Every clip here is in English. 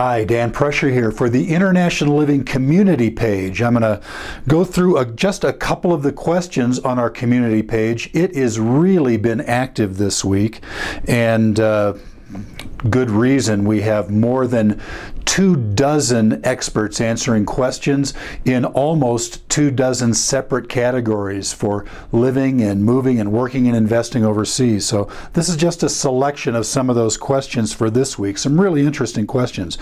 Hi, Dan Prusher here for the International Living community page. I'm going to go through just a couple of the questions on our community page. It has really been active this week, and good reason. We have more than 24 experts answering questions in almost 24 separate categories for living and moving and working and investing overseas. So this is just a selection of some of those questions for this week. Some really interesting questions.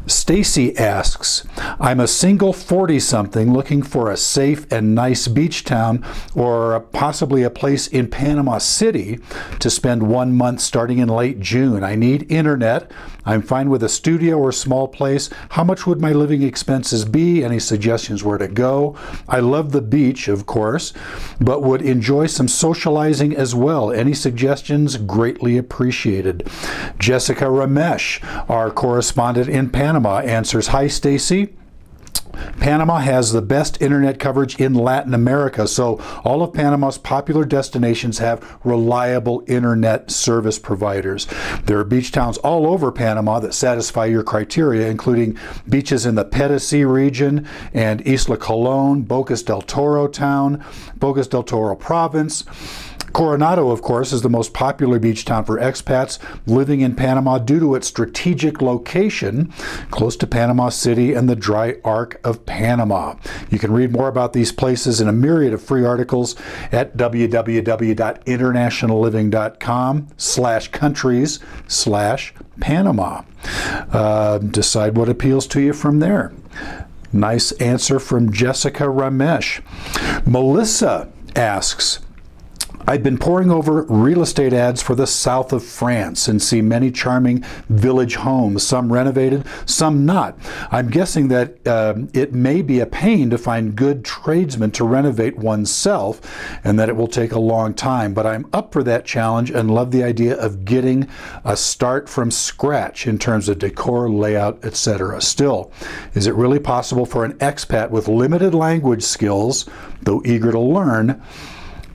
Stacy asks, I'm a single 40-something looking for a safe and nice beach town or possibly a place in Panama City to spend 1 month starting in late June. I need internet. I'm fine with a studio or small place. How much would my living expenses be? Any suggestions where to go? I love the beach, of course, but would enjoy some socializing as well. Any suggestions? Greatly appreciated. Jessica Ramesch, our correspondent in Panama, answers, Hi, Stacy. Panama has the best internet coverage in Latin America, so all of Panama's popular destinations have reliable internet service providers. There are beach towns all over Panama that satisfy your criteria, including beaches in the Pedesí region and Isla Colón, Bocas del Toro town, Bocas del Toro province. Coronado, of course, is the most popular beach town for expats living in Panama due to its strategic location close to Panama City and the dry arc of Panama. You can read more about these places in a myriad of free articles at www.internationalliving.com/countries/Panama. Decide what appeals to you from there. Nice answer from Jessica Ramesh. Melissa asks, I've been poring over real estate ads for the south of France and see many charming village homes, some renovated, some not. I'm guessing that it may be a pain to find good tradesmen to renovate oneself and that it will take a long time, but I'm up for that challenge and love the idea of getting a start from scratch in terms of decor, layout, etc. Still, is it really possible for an expat with limited language skills, though eager to learn,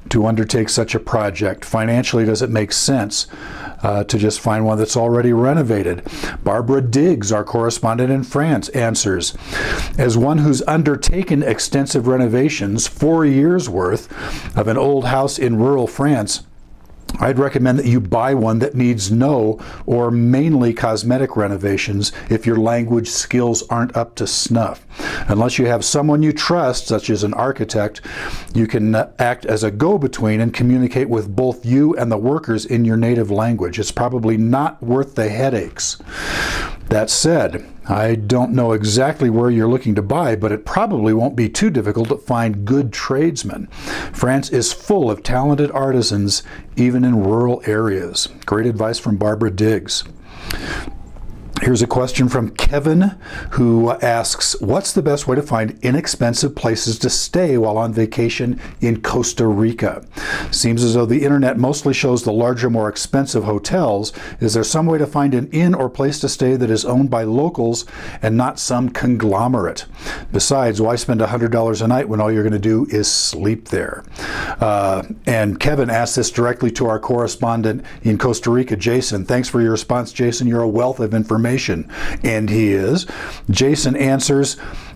to undertake such a project? Financially, does it make sense to just find one that's already renovated? Barbara Diggs, our correspondent in France, answers, as one who's undertaken extensive renovations, 4 years worth, of an old house in rural France, I'd recommend that you buy one that needs no or mainly cosmetic renovations if your language skills aren't up to snuff. Unless you have someone you trust, such as an architect, you can act as a go-between and communicate with both you and the workers in your native language. It's probably not worth the headaches. That said, I don't know exactly where you're looking to buy, but it probably won't be too difficult to find good tradesmen. France is full of talented artisans, even in rural areas. Great advice from Barbara Diggs. Here's a question from Kevin, who asks, what's the best way to find inexpensive places to stay while on vacation in Costa Rica? Seems as though the internet mostly shows the larger, more expensive hotels. Is there some way to find an inn or place to stay that is owned by locals and not some conglomerate? Besides, why spend $100 a night when all you're going to do is sleep there? And Kevin asked this directly to our correspondent in Costa Rica, Jason. Thanks for your response, Jason. You're a wealth of information. And he is. Jason answers,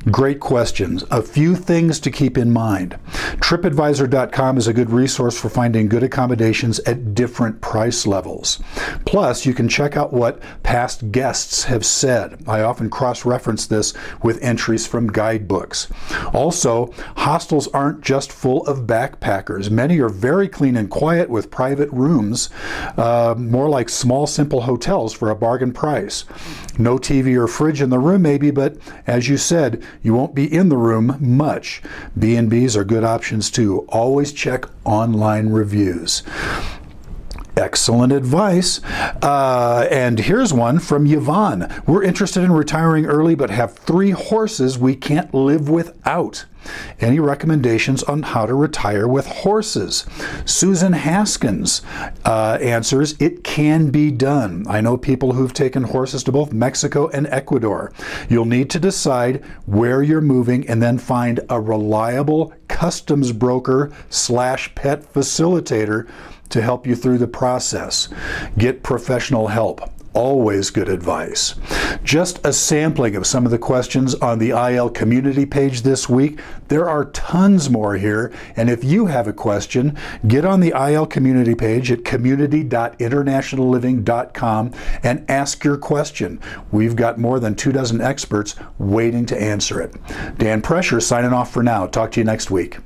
great questions. A few things to keep in mind. TripAdvisor.com is a good resource for finding good accommodations at different price levels. Plus, you can check out what past guests have said. I often cross-reference this with entries from guidebooks. Also, hostels aren't just full of backpackers. Many are very clean and quiet with private rooms, more like small, simple hotels for a bargain price. No TV or fridge in the room maybe, but as you said, you won't be in the room much. B&Bs are good options too. Always check online reviews. Excellent advice. And here's one from Yvonne. We're interested in retiring early but have 3 horses we can't live without. Any recommendations on how to retire with horses? Susan Haskins answers, it can be done. I know people who've taken horses to both Mexico and Ecuador. You'll need to decide where you're moving and then find a reliable customs broker / pet facilitator to help you through the process. Get professional help. Always good advice. Just a sampling of some of the questions on the IL community page this week. There are tons more here, and if you have a question, get on the IL community page at community.internationalliving.com and ask your question. We've got more than 24 experts waiting to answer it. Dan Prescher signing off for now. Talk to you next week.